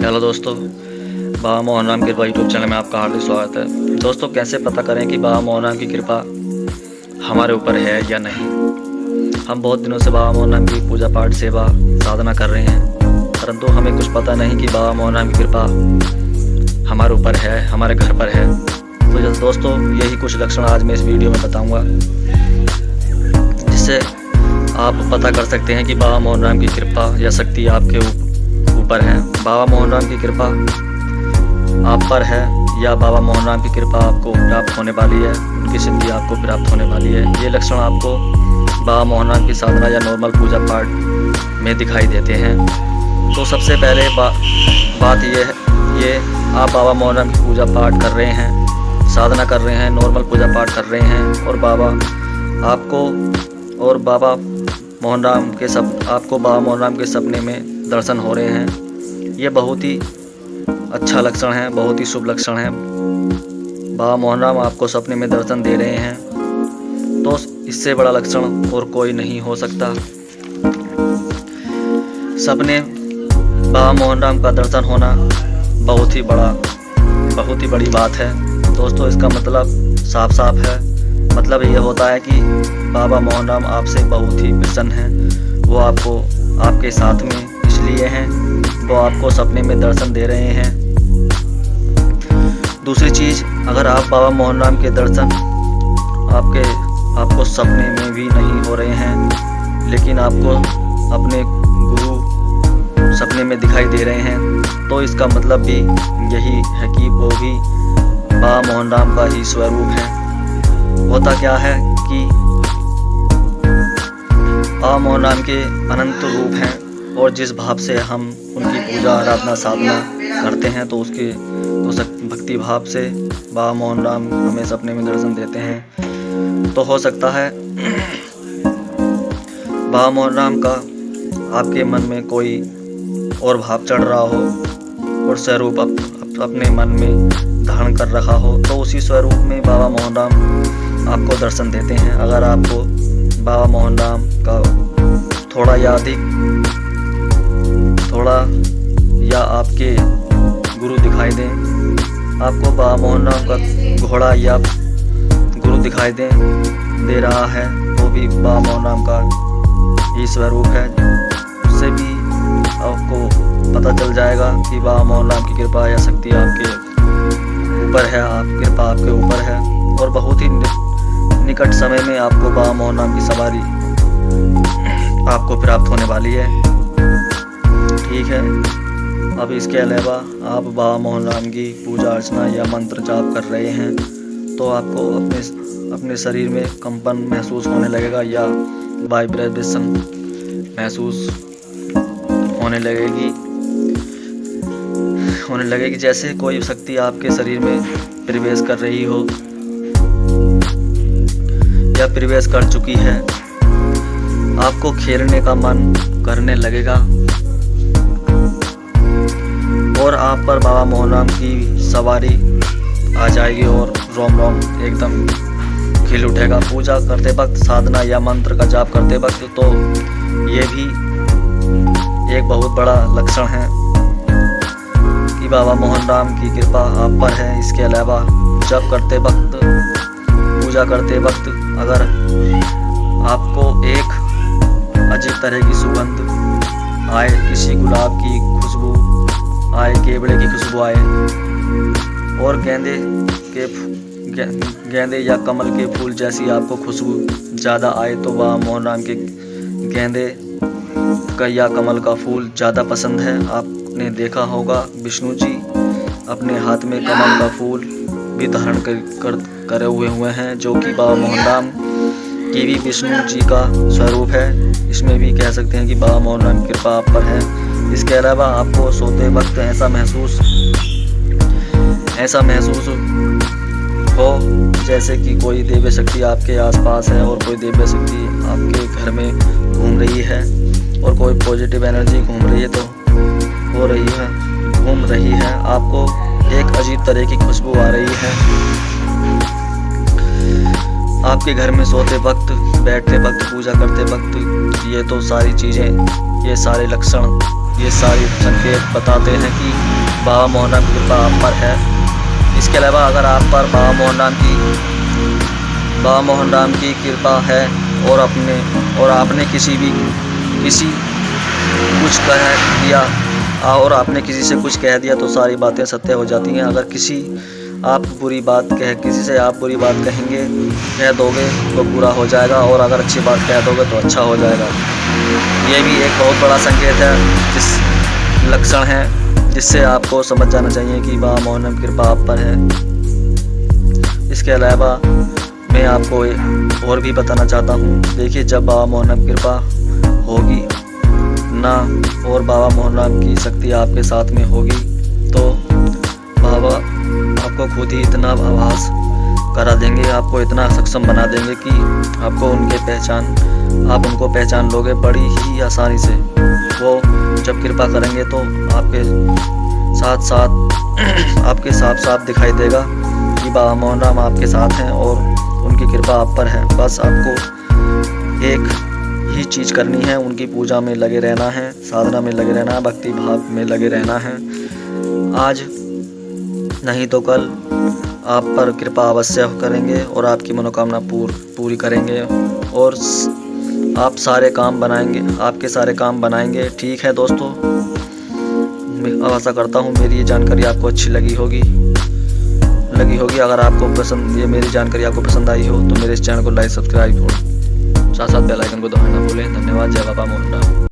Hello दोस्तों, बाबा मोहन राम कृपा YouTube channel में आपका हार्दिक स्वागत है। दोस्तों, कैसे पता करें कि बाबा मोहन राम की कृपा हमारे ऊपर है या नहीं। हम बहुत दिनों से बाबा मोहन राम की पूजा पाठ सेवा साधना कर रहे हैं, परंतु हमें कुछ पता नहीं कि बाबा मोहन राम की कृपा हमारे ऊपर है, हमारे घर पर है। तो दोस्तों, यही कुछ लक्षण आज मैं इस वीडियो में बताऊँगा, जिससे आप पता कर सकते हैं कि बाबा मोहन राम की कृपा या शक्ति आपके ऊपर है। बाबा मोहन राम की कृपा आप पर है या बाबा मोहन राम की कृपा आपको प्राप्त होने वाली है, उनकी सिद्धि आपको प्राप्त होने वाली है। ये लक्षण आपको बाबा मोहन राम की साधना या नॉर्मल पूजा पाठ में दिखाई देते हैं। तो सबसे पहले बात ये आप बाबा मोहन राम की पूजा पाठ कर रहे हैं, साधना कर रहे हैं, नॉर्मल पूजा पाठ कर रहे हैं और बाबा मोहन राम के सपने में दर्शन हो रहे हैं। ये बहुत ही अच्छा लक्षण है, बहुत ही शुभ लक्षण है। बाबा मोहन राम आपको सपने में दर्शन दे रहे हैं, तो इससे बड़ा लक्षण और कोई नहीं हो सकता। सपने बाबा मोहन राम का दर्शन होना बहुत ही बड़ी बात है। दोस्तों, इसका मतलब साफ साफ है। मतलब ये होता है कि बाबा मोहन राम आपसे बहुत ही प्रसन्न हैं। वो आपके साथ में इसलिए हैं, वो आपको सपने में दर्शन दे रहे हैं। दूसरी चीज़, अगर आप बाबा मोहन राम के दर्शन आपको सपने में भी नहीं हो रहे हैं, लेकिन आपको अपने गुरु सपने में दिखाई दे रहे हैं, तो इसका मतलब भी यही है कि वो भी बाबा मोहन राम का ही स्वरूप है। होता क्या है कि बाबा मोहन राम के अनंत रूप हैं, और जिस भाव से हम उनकी पूजा आराधना साधना करते हैं, तो भक्ति भाव से बाबा मोहन राम हमें सपने में दर्शन देते हैं। तो हो सकता है बाबा मोहन राम का आपके मन में कोई और भाव चढ़ रहा हो और स्वरूप अपने मन में धारण कर रखा हो, तो उसी स्वरूप में बाबा मोहन राम आपको दर्शन देते हैं। अगर आपको बाबा मोहन राम का या आपके गुरु दिखाई दें, आपको बाबा मोहन राम का घोड़ा या गुरु दिखाई दे रहा है, वो भी बाबा मोहन राम का ही स्वरूप है। उससे भी आपको पता चल जाएगा कि बाबा मोहन राम की कृपा या शक्ति आपके ऊपर है, कृपा आपके ऊपर है। और बहुत ही निकट समय में आपको बाबा मोहन राम की सवारी आपको प्राप्त होने वाली है। ठीक है। अब इसके अलावा आप बाबा मोहन राम की पूजा अर्चना या मंत्र जाप कर रहे हैं, तो आपको अपने शरीर में कंपन महसूस होने लगेगा या वाइब्रेशन महसूस होने लगेगी, जैसे कोई शक्ति आपके शरीर में प्रवेश कर रही हो या प्रवेश कर चुकी है। आपको खेलने का मन करने लगेगा और आप पर बाबा मोहन राम की सवारी आ जाएगी और रोम रोम एकदम खिल उठेगा। पूजा करते वक्त, साधना या मंत्र का जाप करते वक्त, तो ये भी एक बहुत बड़ा लक्षण है कि बाबा मोहन राम की कृपा आप पर है। इसके अलावा जप करते वक्त, पूजा करते वक्त, अगर आपको एक अजीब तरह की सुगंध आए, किसी गुलाब की खुशबू आए, केवड़े की खुशबू आए और गेंदे या कमल के फूल जैसी आपको खुशबू ज़्यादा आए, तो बाबा मोहन राम के गेंदे का या कमल का फूल ज़्यादा पसंद है। आपने देखा होगा विष्णु जी अपने हाथ में कमल का फूल भी धारण करे हुए हैं, जो कि बाबा मोहन राम की भी विष्णु जी का स्वरूप है। इसमें भी कह सकते हैं कि बाबा मोहन राम की कृपा आप पर है। इसके अलावा आपको सोते वक्त ऐसा महसूस हो जैसे कि कोई दिव्य शक्ति आपके आसपास है और कोई दिव्य शक्ति आपके घर में घूम रही है और कोई पॉजिटिव एनर्जी घूम रही है। आपको एक अजीब तरह की खुशबू आ रही है। आपके घर में सोते वक्त, बैठते वक्त, पूजा करते वक्त, ये तो सारी चीज़ें, ये सारे लक्षण, ये सारे संकेत बताते हैं कि बाबा मोहन राम की कृपा आप पर है। इसके अलावा अगर आप पर बाबा मोहन राम की कृपा है और आपने किसी कुछ कह दिया और आपने किसी से कुछ कह दिया तो सारी बातें सत्य हो जाती हैं। अगर किसी से आप बुरी बात कहेंगे, कह दोगे तो बुरा हो जाएगा, और अगर अच्छी बात कह दोगे तो अच्छा हो जाएगा। ये भी एक बहुत बड़ा संकेत है, लक्षण है, जिससे आपको समझ जाना चाहिए कि बाबा मोहन राम की कृपा आप पर है। इसके अलावा मैं आपको और भी बताना चाहता हूँ। देखिए, जब बाबा मोहन राम की कृपा होगी ना और बाबा मोहन राम की शक्ति आपके साथ में होगी तो बाबा आपको खुद ही इतना आभास करा देंगे, आपको इतना सक्षम बना देंगे कि आप उनको पहचान लोगे बड़ी ही आसानी से। वो जब कृपा करेंगे तो आपके साथ साफ दिखाई देगा कि बाबा मोहन राम आपके साथ हैं और उनकी कृपा आप पर है। बस आपको एक ही चीज़ करनी है, उनकी पूजा में लगे रहना है, साधना में लगे रहना है, भक्ति भाव में लगे रहना है। आज नहीं तो कल आप पर कृपा अवश्य करेंगे और आपकी मनोकामना पूरी करेंगे और आप सारे काम बनाएंगे, आपके सारे काम बनाएंगे। ठीक है दोस्तों, मैं आशा करता हूँ मेरी ये जानकारी आपको अच्छी लगी होगी। अगर आपको ये मेरी जानकारी आपको पसंद आई हो तो मेरे इस चैनल को लाइक, सब्सक्राइब और साथ बेल आइकन को दबाना ना भूलें। धन्यवाद। जय बाबा मोहन राम।